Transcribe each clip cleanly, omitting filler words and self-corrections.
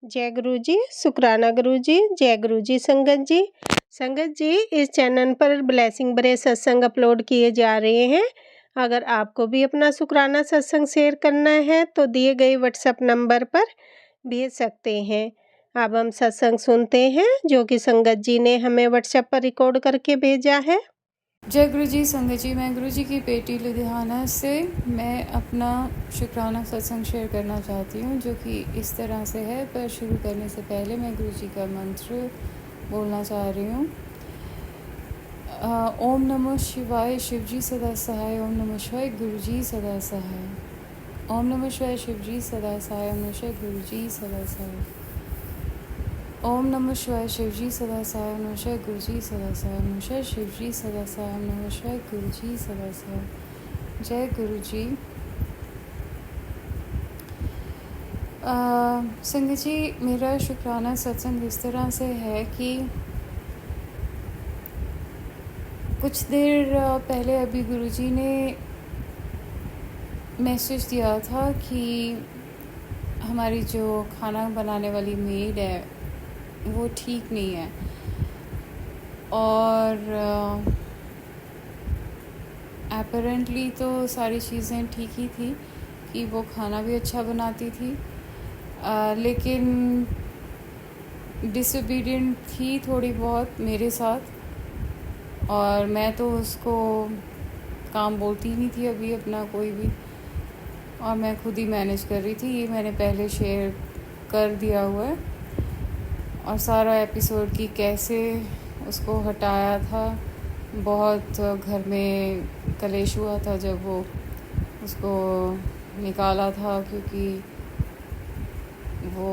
जय गुरु जी, शुक्राना गुरु जी, जय गुरु जी संगत जी। संगत जी, इस चैनल पर ब्लेसिंग भरे सत्संग अपलोड किए जा रहे हैं। अगर आपको भी अपना शुक्राना सत्संग शेयर करना है तो दिए गए व्हाट्सएप नंबर पर भेज सकते हैं। अब हम सत्संग सुनते हैं जो कि संगत जी ने हमें व्हाट्सएप पर रिकॉर्ड करके भेजा है। जय गुरु जी संगत जी, मैं गुरु जी की बेटी लुधियाना से मैं अपना शुक्राना सत्संग शेयर करना चाहती हूँ, जो कि इस तरह से है। पर शुरू करने से पहले मैं गुरु जी का मंत्र बोलना चाह रही हूँ। ओम नमः शिवाय, शिव जी सदा सहाय। ओम नमः शिवाय, गुरु जी सदा सहाय। ओम नमः शिवाय, शिव जी सदा सहाय। ओम नमः शिवाय, गुरु जी सदा सहाय। ओम नमः शिवाय, शिव जी सदा सहाय। ओम नमः शिवाय, गुरु जी सदा सहाय। ओम नमः शिवाय, शिव जी सदा सहाय। ओम नमः शिवाय, गुरु जी सदा सहाय। जय गुरु जी। संगत जी, मेरा शुक्राना सत्संग इस तरह से है कि कुछ देर पहले अभी गुरु जी ने मैसेज दिया था कि हमारी जो खाना बनाने वाली मेड है वो ठीक नहीं है, और अपेरेंटली तो सारी चीज़ें ठीक ही थी कि वो खाना भी अच्छा बनाती थी, लेकिन डिसोबीडियंट थी थोड़ी बहुत मेरे साथ। और मैं तो उसको काम बोलती नहीं थी अभी अपना कोई भी, और मैं खुद ही मैनेज कर रही थी। ये मैंने पहले शेयर कर दिया हुआ है, और सारा एपिसोड की कैसे उसको हटाया था। बहुत घर में कलेश हुआ था जब वो उसको निकाला था, क्योंकि वो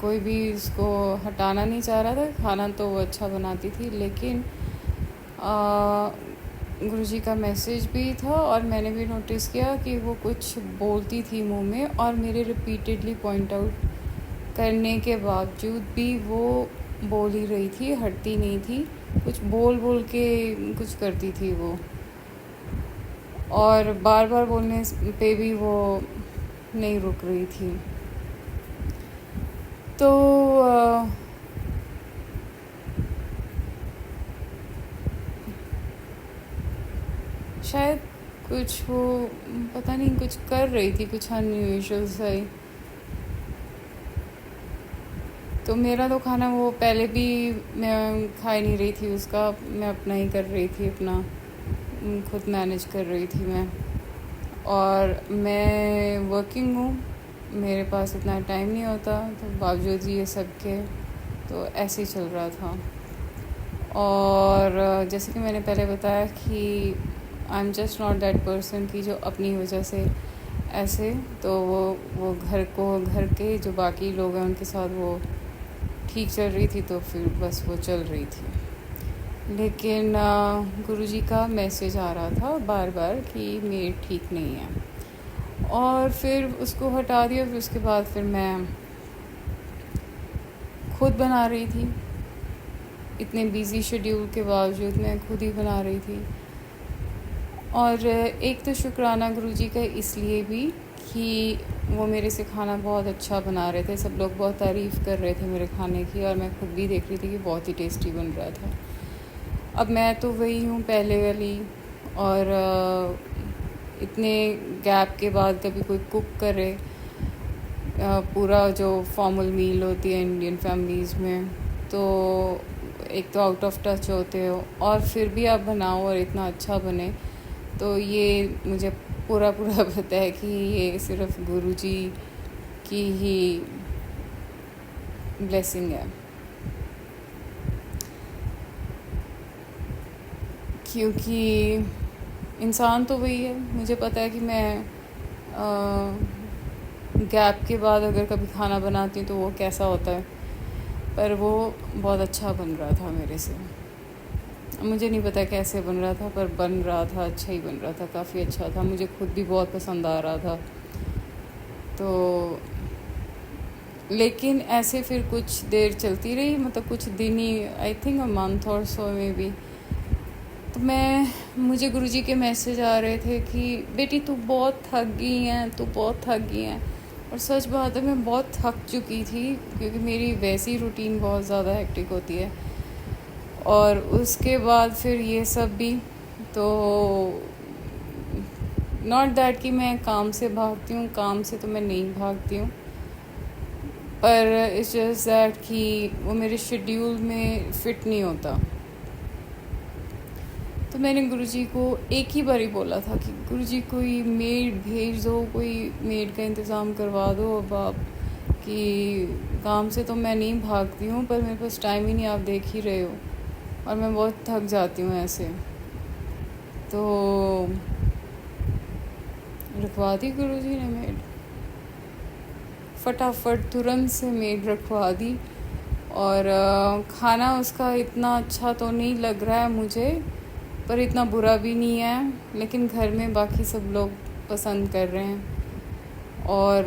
कोई भी उसको हटाना नहीं चाह रहा था। खाना तो वो अच्छा बनाती थी, लेकिन गुरुजी का मैसेज भी था और मैंने भी नोटिस किया कि वो कुछ बोलती थी मुंह में, और मेरे रिपीटेडली पॉइंट आउट करने के बावजूद भी वो बोल ही रही थी, हटती नहीं थी। कुछ बोल बोल के कुछ करती थी वो, और बार बार बोलने पे भी वो नहीं रुक रही थी। तो शायद कुछ वो पता नहीं कुछ कर रही थी, कुछ अनयूजुअल सा ही। तो मेरा तो खाना वो पहले भी मैं खा ही नहीं रही थी उसका, मैं अपना ही कर रही थी, अपना खुद मैनेज कर रही थी मैं। और मैं वर्किंग हूँ, मेरे पास इतना टाइम नहीं होता, तो बावजूद ये सब के तो ऐसे ही चल रहा था। और जैसे कि मैंने पहले बताया कि I am just not that person की जो अपनी वजह से ऐसे, तो वो घर के जो बाकी लोग हैं उनके साथ वो ठीक चल रही थी, तो फिर बस वो चल रही थी। लेकिन गुरुजी का मैसेज आ रहा था बार बार कि मेड ठीक नहीं है, और फिर उसको हटा दिया। फिर उसके बाद फिर मैं खुद बना रही थी, इतने बिज़ी शेड्यूल के बावजूद मैं खुद ही बना रही थी। और एक तो शुक्राना गुरुजी का इसलिए भी कि वो मेरे से खाना बहुत अच्छा बना रहे थे, सब लोग बहुत तारीफ़ कर रहे थे मेरे खाने की, और मैं खुद भी देख रही थी कि बहुत ही टेस्टी बन रहा था। अब मैं तो वही हूँ पहले वाली, और इतने गैप के बाद कभी कोई कुक करे पूरा जो फॉर्मल मील होती है इंडियन फैमिलीज़ में, तो एक तो आउट ऑफ टच होते हो, और फिर भी आप बनाओ और इतना अच्छा बने, तो ये मुझे पूरा पता है कि ये सिर्फ गुरुजी की ही ब्लेसिंग है। क्योंकि इंसान तो वही है, मुझे पता है कि मैं गैप के बाद अगर कभी खाना बनाती हूँ तो वो कैसा होता है, पर वो बहुत अच्छा बन रहा था मेरे से। मुझे नहीं पता कैसे बन रहा था, पर बन रहा था, अच्छा ही बन रहा था, काफ़ी अच्छा था, मुझे खुद भी बहुत पसंद आ रहा था। तो लेकिन ऐसे फिर कुछ देर चलती रही, मतलब कुछ दिन ही, आई थिंक अ मंथ और सो में भी। तो मुझे गुरुजी के मैसेज आ रहे थे कि बेटी तू बहुत थक गई हैं, तू बहुत थक गई हैं। और सच बात है मैं बहुत थक चुकी थी, क्योंकि मेरी वैसी रूटीन बहुत ज़्यादा हेक्टिक होती है, और उसके बाद फिर ये सब भी। तो नॉट दैट कि मैं काम से भागती हूँ, काम से तो मैं नहीं भागती हूँ, पर इट्स जस्ट दैट कि वो मेरे शेड्यूल में फ़िट नहीं होता। तो मैंने गुरुजी को एक ही बार ही बोला था कि गुरुजी कोई मेड भेज दो, कोई मेड का इंतज़ाम करवा दो अब आप, कि काम से तो मैं नहीं भागती हूँ, पर मेरे पास टाइम ही नहीं, आप देख ही रहे हो, और मैं बहुत थक जाती हूँ ऐसे। तो रखवा दी गुरुजी ने मेड, फटाफट तुरंत से मेड रखवा दी। और खाना उसका इतना अच्छा तो नहीं लग रहा है मुझे, पर इतना बुरा भी नहीं है, लेकिन घर में बाकी सब लोग पसंद कर रहे हैं। और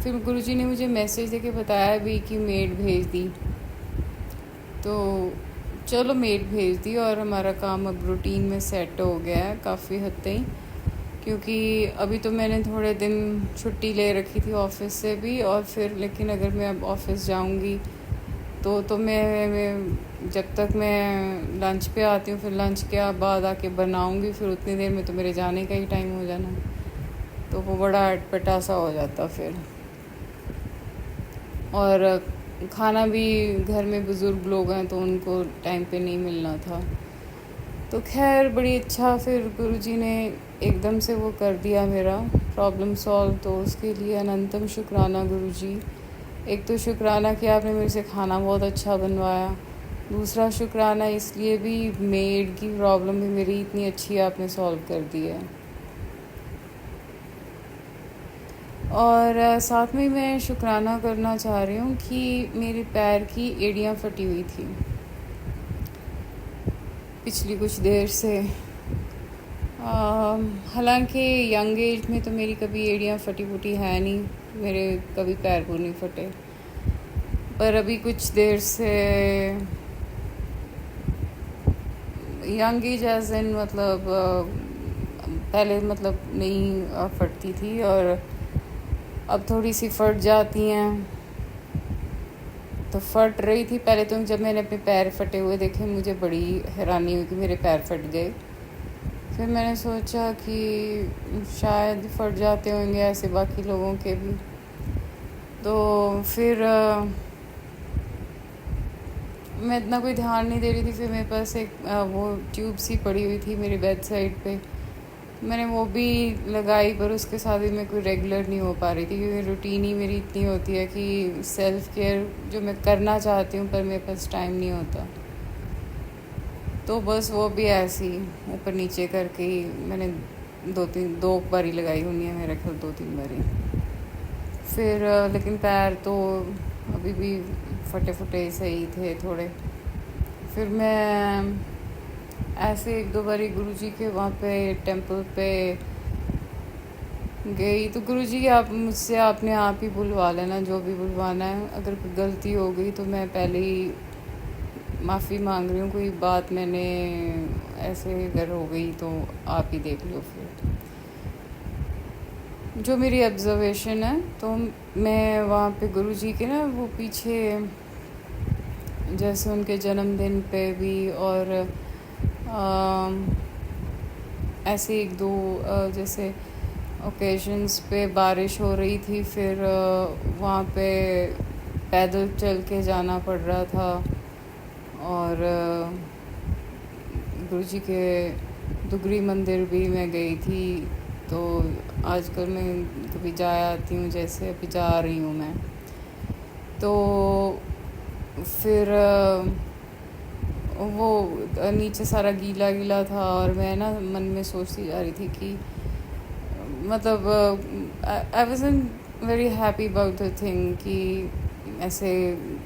फिर गुरुजी ने मुझे मैसेज देके बताया भी कि मेड भेज दी। तो चलो मेड भेज दी, और हमारा काम अब रूटीन में सेट हो गया है काफ़ी हद तक, क्योंकि अभी तो मैंने थोड़े दिन छुट्टी ले रखी थी ऑफ़िस से भी, और फिर लेकिन अगर मैं अब ऑफ़िस जाऊंगी तो मैं जब तक मैं लंच पे आती हूँ, फिर लंच के बाद आके बनाऊंगी, फिर उतनी देर में तो मेरे जाने का ही टाइम हो जाना, तो वो बड़ा अटपटा सा हो जाता फिर। और खाना भी घर में बुज़ुर्ग लोग हैं तो उनको टाइम पे नहीं मिलना था। तो खैर बड़ी अच्छा, फिर गुरुजी ने एकदम से वो कर दिया मेरा प्रॉब्लम सॉल्व, तो उसके लिए अनंतम शुक्राना गुरुजी। एक तो शुक्राना कि आपने मेरे से खाना बहुत अच्छा बनवाया, दूसरा शुक्राना इसलिए भी मेड की प्रॉब्लम भी मेरी इतनी अच्छी आपने सॉल्व कर दी है। और साथ में मैं शुक्राना करना चाह रही हूँ कि मेरे पैर की एड़ियाँ फटी हुई थी पिछली कुछ देर से। हालांकि यंग एज में तो मेरी कभी एड़ियाँ फटी फूटी है नहीं, मेरे कभी पैर को नहीं फटे, पर अभी कुछ देर से यंग एज एज इन मतलब पहले मतलब नहीं फटती थी, और अब थोड़ी सी फट जाती हैं। तो फट रही थी पहले, तो जब मैंने अपने पैर फटे हुए देखे मुझे बड़ी हैरानी हुई कि मेरे पैर फट गए। फिर मैंने सोचा कि शायद फट जाते होंगे ऐसे बाकी लोगों के भी। तो फिर मैं इतना कोई ध्यान नहीं दे रही थी। फिर मेरे पास एक वो ट्यूब सी पड़ी हुई थी मेरी बेड साइड पे, मैंने वो भी लगाई, पर उसके साथ भी मैं कोई रेगुलर नहीं हो पा रही थी, क्योंकि रूटीन ही मेरी इतनी होती है कि सेल्फ़ केयर जो मैं करना चाहती हूँ पर मेरे पास टाइम नहीं होता। तो बस वो भी ऐसी ऊपर नीचे करके ही मैंने दो बारी लगाई होनी है मेरे ख्याल, 2-3 बारी। फिर लेकिन पैर तो अभी भी फटे फटे सही थे थोड़े। फिर मैं ऐसे 1-2 बारी गुरुजी के वहाँ पे टेंपल पे गई, तो गुरुजी आप मुझसे आपने आप ही बुलवा लेना जो भी बुलवाना है। अगर कोई गलती हो गई तो मैं पहले ही माफ़ी मांग रही हूँ, कोई बात मैंने ऐसे अगर हो गई तो आप ही देख लो। फिर जो मेरी ऑब्जर्वेशन है, तो मैं वहाँ पे गुरुजी के ना वो पीछे जैसे उनके जन्मदिन पे भी, और ऐसे 1-2 जैसे ओकेजन्स पे बारिश हो रही थी, फिर वहाँ पे पैदल चल के जाना पड़ रहा था। और गुरुजी के दुगरी मंदिर भी मैं गई थी, तो आजकल मैं कभी जा आती हूँ, जैसे अभी जा रही हूँ मैं। तो फिर वो नीचे सारा गीला गीला था, और मैं ना मन में सोचती जा रही थी कि मतलब I wasn't very happy about the thing कि ऐसे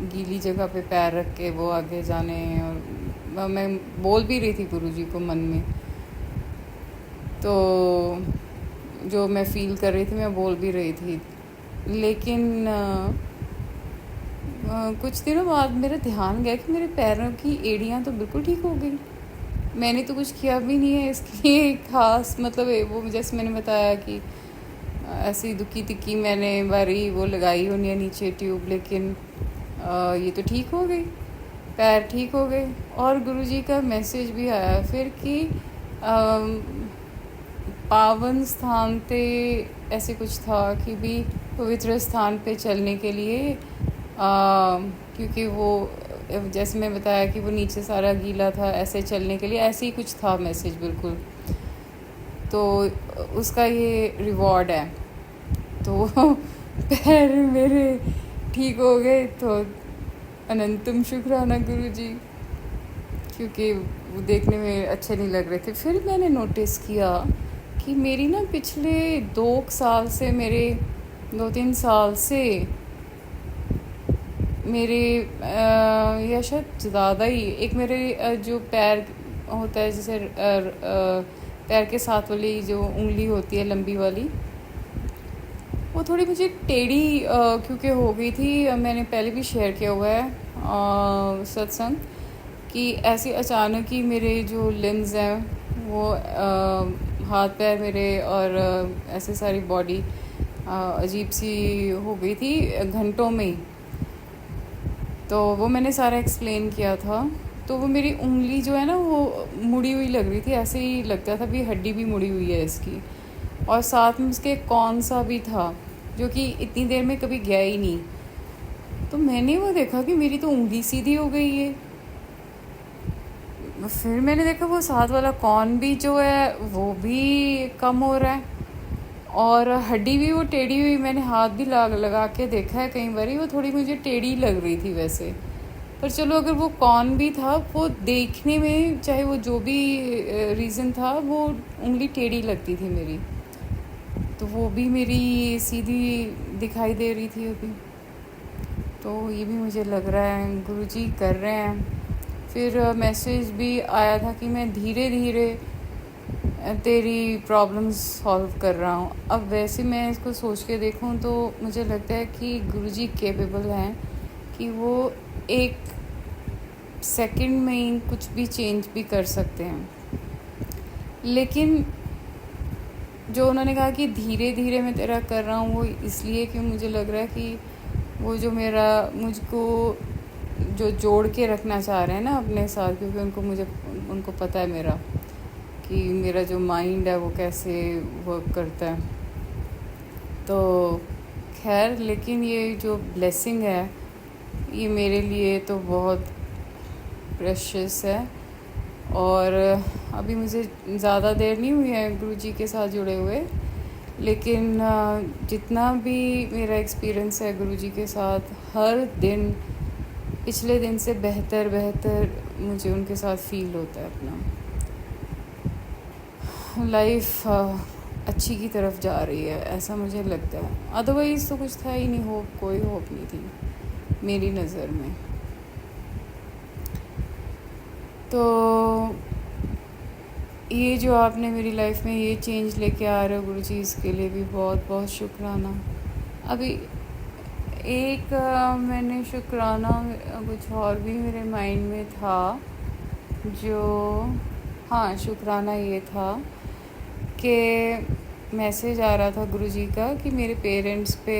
गीली जगह पे पैर रख के वो आगे जाने। और मैं बोल भी रही थी गुरुजी को मन में, तो जो मैं फ़ील कर रही थी मैं बोल भी रही थी। लेकिन कुछ दिनों बाद मेरा ध्यान गया कि मेरे पैरों की एड़ियाँ तो बिल्कुल ठीक हो गई। मैंने तो कुछ किया भी नहीं है इसके लिए ख़ास, मतलब वो जैसे मैंने बताया कि ऐसी दुखी तिक्की मैंने बारी वो लगाई होनी है नीचे ट्यूब, लेकिन ये तो ठीक हो गई, पैर ठीक हो गए। और गुरुजी का मैसेज भी आया फिर कि पावन स्थान पे ऐसे कुछ था कि भी पवित्र स्थान पे चलने के लिए क्योंकि वो जैसे मैं बताया कि वो नीचे सारा गीला था, ऐसे चलने के लिए ऐसे ही कुछ था मैसेज बिल्कुल। तो उसका ये रिवॉर्ड है। तो पैर मेरे ठीक हो गए, तो अनंतम शुक्राना गुरुजी, क्योंकि वो देखने में अच्छे नहीं लग रहे थे। फिर मैंने नोटिस किया कि मेरी ना पिछले 2 साल से, मेरे 2-3 साल से मेरे या शायद ज़्यादा ही, एक मेरे जो पैर होता है जैसे पैर के साथ वाली जो उंगली होती है लंबी वाली, वो थोड़ी मुझे टेढ़ी क्योंकि हो गई थी। मैंने पहले भी शेयर किया हुआ है सत्संग कि ऐसे अचानक ही मेरे जो लिम्स हैं वो हाथ पैर मेरे और ऐसे सारी बॉडी अजीब सी हो गई थी घंटों में ही। तो वो मैंने सारा एक्सप्लेन किया था। तो वो मेरी उंगली जो है ना वो मुड़ी हुई लग रही थी, ऐसे ही लगता था भी हड्डी भी मुड़ी हुई है इसकी, और साथ में उसके कौन सा भी था जो कि इतनी देर में कभी गया ही नहीं। तो मैंने वो देखा कि मेरी तो उंगली सीधी हो गई है। फिर मैंने देखा वो साथ वाला कौन भी जो है वो भी कम हो रहा है, और हड्डी भी वो टेढ़ी हुई, मैंने हाथ भी लगा के देखा है कई बार, वो थोड़ी मुझे टेढ़ी लग रही थी वैसे। पर चलो अगर वो कौन भी था, वो देखने में चाहे वो जो भी रीज़न था, वो उंगली टेढ़ी लगती थी मेरी, तो वो भी मेरी सीधी दिखाई दे रही थी अभी। तो ये भी मुझे लग रहा है गुरुजी कर रहे हैं। फिर मैसेज भी आया था कि मैं धीरे धीरे तेरी प्रॉब्लम्स सॉल्व कर रहा हूँ। अब वैसे मैं इसको सोच के देखूँ तो मुझे लगता है कि गुरुजी कैपेबल हैं कि वो एक सेकंड में ही कुछ भी चेंज भी कर सकते हैं। लेकिन जो उन्होंने कहा कि धीरे धीरे मैं तेरा कर रहा हूँ, वो इसलिए कि मुझे लग रहा है कि वो जो मुझको जो जोड़ के रखना चाह रहे हैं ना अपने साथ, क्योंकि उनको पता है कि मेरा जो माइंड है वो कैसे वर्क करता है। तो खैर, लेकिन ये जो ब्लेसिंग है ये मेरे लिए तो बहुत प्रेशियस है। और अभी मुझे ज़्यादा देर नहीं हुई है गुरुजी के साथ जुड़े हुए, लेकिन जितना भी मेरा एक्सपीरियंस है गुरुजी के साथ, हर दिन पिछले दिन से बेहतर मुझे उनके साथ फील होता है। अपना लाइफ अच्छी की तरफ जा रही है ऐसा मुझे लगता है। अदरवाइज़ तो कुछ था ही नहीं, कोई होप नहीं थी मेरी नज़र में। तो ये जो आपने मेरी लाइफ में ये चेंज लेके आ रहे हो गुरुजी, इसके लिए भी बहुत बहुत शुक्राना। अभी एक मैंने शुक्राना कुछ और भी मेरे माइंड में था, जो हाँ शुक्राना ये था कि मैसेज आ रहा था गुरुजी का कि मेरे पेरेंट्स पे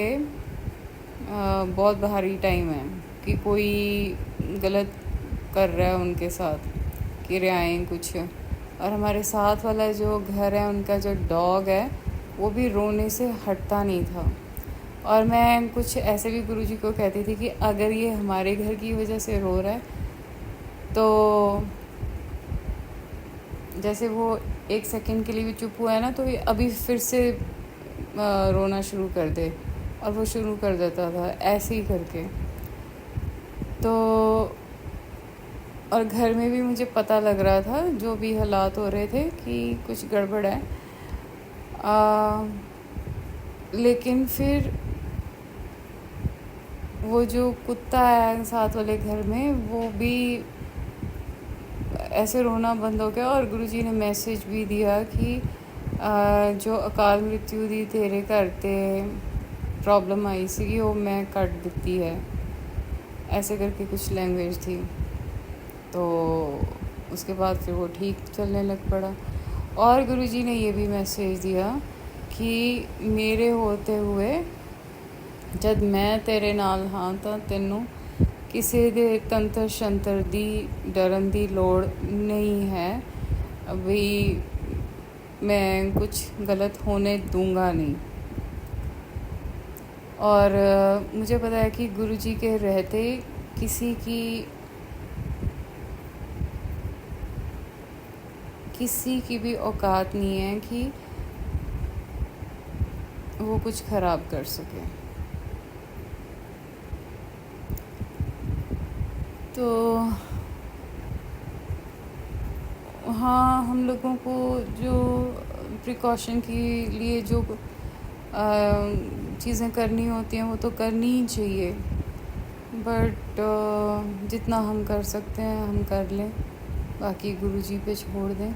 बहुत भारी टाइम है, कि कोई गलत कर रहा है उनके साथ, किराएँ कुछ। और हमारे साथ वाला जो घर है, उनका जो डॉग है वो भी रोने से हटता नहीं था। और मैं कुछ ऐसे भी गुरुजी को कहती थी कि अगर ये हमारे घर की वजह से रो रहा है, तो जैसे वो 1 सेकंड के लिए भी चुप हुआ है ना, तो ये अभी फिर से रोना शुरू कर दे, और वो शुरू कर देता था ऐसे ही करके। तो और घर में भी मुझे पता लग रहा था, जो भी हालात हो रहे थे, कि कुछ गड़बड़ है। लेकिन फिर वो जो कुत्ता है साथ वाले घर में, वो भी ऐसे रोना बंद हो गया। और गुरुजी ने मैसेज भी दिया कि जो अकाल मृत्यु दी तेरे घर ते प्रॉब्लम आई सी, वो मैं कट दिती है, ऐसे करके कुछ लैंग्वेज थी। तो उसके बाद फिर वो ठीक चलने लग पड़ा। और गुरुजी ने ये भी मैसेज दिया कि मेरे होते हुए जब मैं तेरे नाल हाँ ਤਾਂ ਤੈਨੂੰ ਕਿਸੇ ਦੇ ਤੰਤਰ ਸ਼ੰਤਰ ਦੀ ਡਰਨ ਦੀ ਲੋੜ नहीं है। अभी मैं कुछ गलत होने दूंगा नहीं। और मुझे पता है कि गुरुजी के रहते किसी की भी औकात नहीं है कि वो कुछ ख़राब कर सके। तो हाँ, हम लोगों को जो प्रिकॉशन के लिए जो चीज़ें करनी होती हैं वो तो करनी ही चाहिए, बट जितना हम कर सकते हैं हम कर लें, बाकी गुरुजी पे छोड़ दें।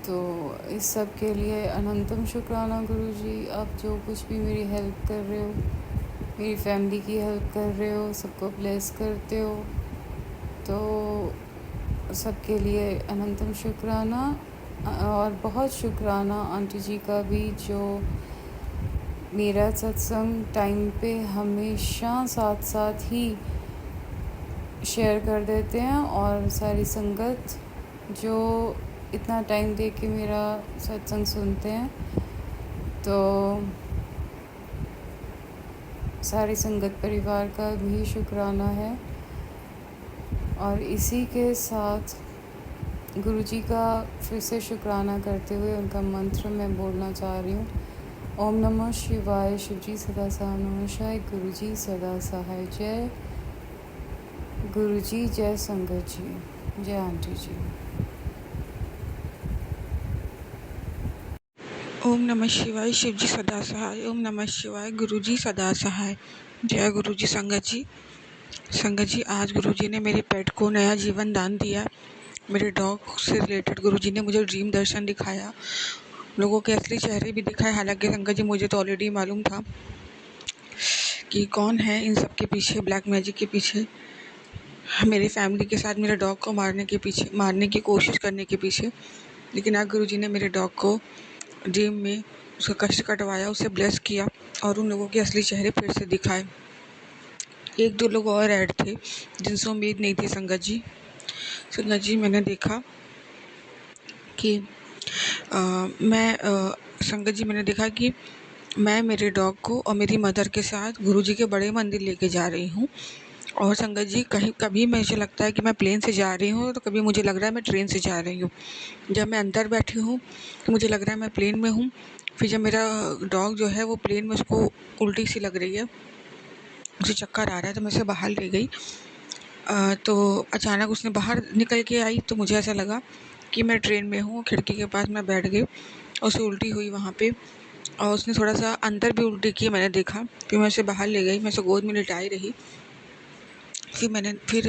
तो इस सब के लिए अनंतम शुक्राना गुरुजी। आप जो कुछ भी मेरी हेल्प कर रहे हो, मेरी फैमिली की हेल्प कर रहे हो, सबको ब्लेस करते हो, तो सबके लिए अनंतम शुक्राना। और बहुत शुक्राना आंटी जी का भी, जो मेरा सत्संग टाइम पे हमेशा साथ साथ ही शेयर कर देते हैं, और सारी संगत जो इतना टाइम दे के मेरा सत्संग सुनते हैं। तो सारी संगत परिवार का भी शुक्राना है। और इसी के साथ गुरुजी का फिर से शुक्राना करते हुए उनका मंत्र मैं बोलना चाह रही हूँ। ओम नमः शिवाय। शिवजी सदा सहाय, गुरुजी सदा सहाय। जय गुरुजी, जय संगत जी, जय आंटी जी। ओम नमः शिवाय। शिवजी सदा सहाय। ओम नमः शिवाय। गुरुजी सदा सहाय। जय गुरुजी। संगत जी, आज गुरुजी ने मेरे पेट को नया जीवन दान दिया। मेरे डॉग से रिलेटेड गुरुजी ने मुझे ड्रीम दर्शन दिखाया, लोगों के असली चेहरे भी दिखाए। हालांकि संगत जी, मुझे तो ऑलरेडी मालूम था कि कौन है इन सब के पीछे, ब्लैक मैजिक के पीछे, मेरी फैमिली के साथ मेरे डॉग को मारने की कोशिश करने के पीछे। लेकिन आज गुरुजी ने मेरे डॉग को ड्रीम में उसका कष्ट कटवाया, उसे ब्लेस किया और उन लोगों के असली चेहरे फिर से दिखाए। 1-2 लोग और ऐड थे जिनसे उम्मीद नहीं थी। संगत जी, मैंने देखा कि मैंने देखा कि मैं मेरे डॉग को और मेरी मदर के साथ गुरुजी के बड़े मंदिर लेके जा रही हूँ। और संगत जी, कभी मुझे लगता है कि मैं प्लेन से जा रही हूँ, तो कभी मुझे लग रहा है मैं ट्रेन से जा रही हूँ। जब मैं अंदर बैठी हूँ तो मुझे लग रहा है मैं प्लेन में हूँ। फिर जब मेरा डॉग जो है वो प्लेन में, उसको उल्टी सी लग रही है, उसे चक्कर आ रहा है, तो मैं उसे बाहर ले गई। तो अचानक उसने बाहर निकल के आई, तो मुझे ऐसा लगा कि मैं ट्रेन में हूँ। खिड़की के पास मैं बैठ गई और उसे उल्टी हुई वहाँ पे, और उसने थोड़ा सा अंदर भी उल्टी की, मैंने देखा। फिर मैं उसे बाहर ले गई, मैं उसे गोद में लिटाई रही। फिर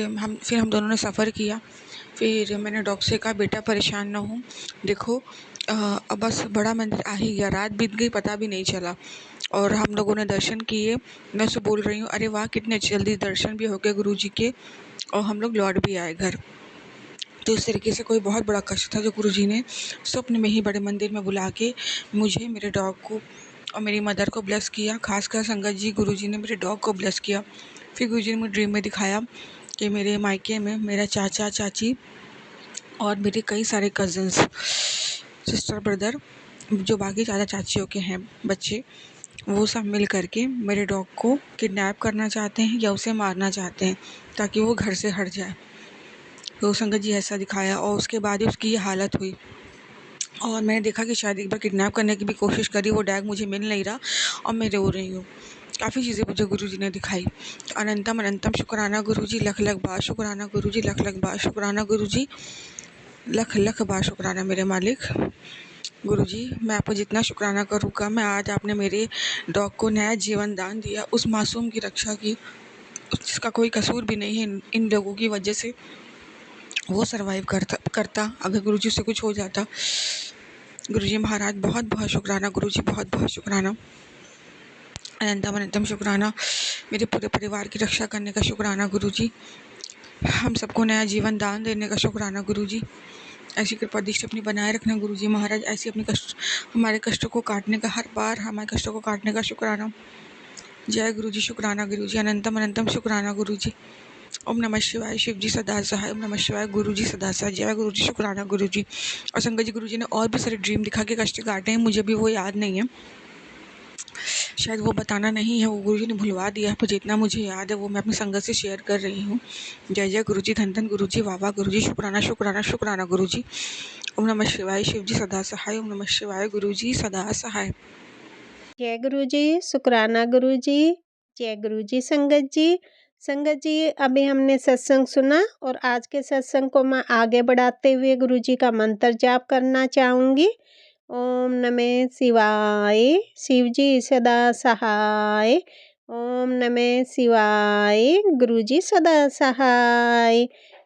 हम दोनों ने सफ़र किया। फिर मैंने डॉग से कहा, बेटा परेशान ना हो, देखो अब बस बड़ा मंदिर आ ही गया, रात बीत गई पता भी नहीं चला। और हम लोगों ने दर्शन किए। मैं उसे बोल रही हूँ, अरे वाह, कितने जल्दी दर्शन भी हो गए गुरुजी के, और हम लोग लौट भी आए घर। तो इस तरीके से कोई बहुत बड़ा कष्ट था जो गुरुजी ने स्वप्न में ही बड़े मंदिर में बुला के मुझे, मेरे डॉग को और मेरी मदर को ब्लेस किया। खासकर संगत जी, गुरुजी ने मेरे डॉग को ब्लेस किया। फिर गुरुजी ने मुझे ड्रीम में दिखाया कि मेरे मायके में मेरा चाचा चाची और मेरे कई सारे कज़न्स, सिस्टर ब्रदर, जो बाकी चाचा चाचियों के हैं बच्चे, वो सब मिल करके मेरे डॉग को किडनैप करना चाहते हैं या उसे मारना चाहते हैं ताकि वो घर से हट जाए। तो संगत जी, ऐसा दिखाया। और उसके बाद ही उसकी ये हालत हुई। और मैंने देखा कि शायद एक बार किडनैप करने की भी कोशिश करी, वो डैग मुझे मिल नहीं रहा और मैं रो रही हूँ। काफ़ी चीज़ें मुझे गुरुजी ने दिखाई। अनंतम शुक्राना गुरुजी, लख बार शुक्राना गुरुजी, लख बार शुक्राना गुरुजी, लख बार शुक्राना मेरे मालिक। गुरुजी, मैं आपको जितना शुक्राना करूँगा। मैं आज आपने मेरे डॉग को नया जीवन दान दिया, उस मासूम की रक्षा की, उसका कोई कसूर भी नहीं है। इन लोगों की वजह से वो सरवाइव करता अगर गुरुजी से कुछ हो जाता। गुरुजी महाराज, बहुत बहुत शुक्राना गुरुजी, बहुत बहुत शुक्राना। अनंतम शुक्राना। मेरे पूरे परिवार की रक्षा करने का शुक्राना गुरुजी। हम सबको नया जीवन दान देने का शुक्राना गुरुजी। ऐसी कृपा दृष्टि अपनी बनाए रखना गुरुजी महाराज। ऐसी अपने कष्ट, हमारे कष्टों को काटने का, हर बार हमारे कष्टों को काटने का शुक्राना। जय गुरुजी, शुक्राना गुरुजी, अनंतम अनंतम शुक्राना गुरुजी। ओम नमः शिवाय, शिव जी सदा सहाय। ओम नमः शिवाय, गुरु जी सदा सहाय। जय गुरु जी, शुक्राना गुरु जी। और संगत जी, गुरु जी ने और भी सारे ड्रीम दिखा के कष्ट काटे हैं, मुझे भी वो याद नहीं है, शायद वो बताना नहीं है, वो गुरु जी ने भुलवा दिया है, पर जितना मुझे याद है वो मैं अपनी संगत से शेयर कर रही हूँ। जय जय गुरु जी, धन धन गुरु जी, वाह वाह गुरु जी, शुक्राना शुक्राना शुक्राना गुरु जी। ओम नमः शिवाय, शिव जी सदा सहाय। ओम नमः शिवाय, गुरु जी सदा सहाय। जय गुरु जी, शुक्राना गुरु जी, जय गुरु जी संगत जी। संगत जी, अभी हमने सत्संग सुना और आज के सत्संग को मैं आगे बढ़ाते हुए गुरु जी का मंत्र जाप करना चाहूँगी। ओम नमः शिवाय, शिव जी सदा सहाय। ओम नमः शिवाय, गुरु जी सदा सहाय।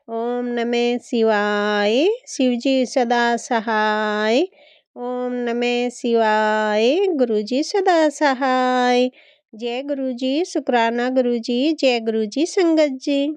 ओम नमः शिवाय, शिव जी सदा सहाय। ओम नमः शिवाय, गुरु जी सदा सहाय। जय गुरु जी, शुक्राना गुरु जी, जय गुरु जी संगत जी।